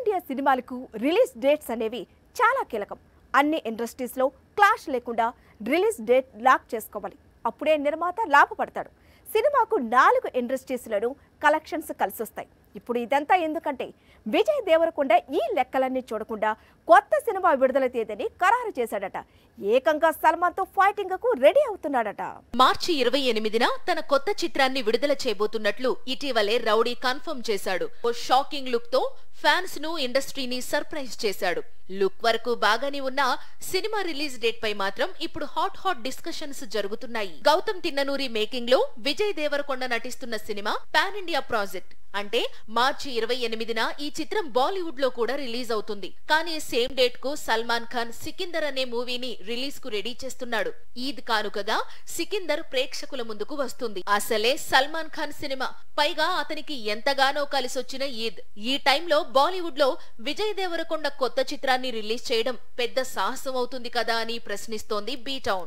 India సినిమాలకు release dates అనేవి చాలా కీలకం. అన్ని ఇండస్ట్రీస్ లో క్లాష్ లేకుండా రిలీజ్ డేట్ లాక్ చేసుకోవాలి. అప్పుడే నిర్మాత లాభపడతాడు. సినిమాకు 4 ఇండస్ట్రీస్లను కలెక్షన్స్ కలిసొస్తాయి. ఇప్పుడు ఇదంతా ఎందుకంటే విజయ్ దేవరకొండ ఈ లెక్కలన్నీ చూడకుండా కొత్త సినిమా విడుదల తేదీని ఖరారు చేశాడట. ఏకంగా సల్మాన్ తో ఫైటింగ్ కు రెడీ అవుతున్నాడట. మార్చి 28న తన కొత్త చిత్రాన్ని విడుదల చేయబోతున్నట్లు ఇటీవలే రౌడీ కన్ఫర్మ్ చేశాడు. ఓ షాకింగ్ లుక్ తో ఫ్యాన్స్ ను ఇండస్ట్రీని సర్ప్రైజ్ చేశాడు. లుక్ వరకు బాగానే ఉన్నా సినిమా రిలీజ్ డేట్ పై మాత్రం ఇప్పుడు హాట్ డిస్కషన్స్ జరుగుతున్నాయి. గౌతమ్ తిన్ననూరి మేకింగ్ లో విజయ్ దేవరకొండ నటిస్తున్న సినిమా పాన్ ఇండియా ప్రాజెక్ట్. అంటే మార్చి 28న ఈ చిత్రం బాలీవుడ్ లో కూడా రిలీజ్ అవుతుంది. కానీ సేమ్ డేట్ కు సల్మాన్ ఖాన్ సికిందర్ అనే మూవీని రిలీజ్ కు రెడీ చేస్తున్నాడు. ఈద్ కానుకగా సికిందర్ ప్రేక్షకుల ముందుకు వస్తుంది. అసలే సల్మాన్ ఖాన్ సినిమా, పైగా అతనికి ఎంతగానో కలిసొచ్చిన ఈద్. ఈ టైంలో బాలీవుడ్ లో విజయ్ దేవరకొండ కొత్త చిత్రాన్ని రిలీజ్ చేయడం పెద్ద సాహసం అవుతుంది కదా అని ప్రశ్నిస్తోంది బీ టౌన్.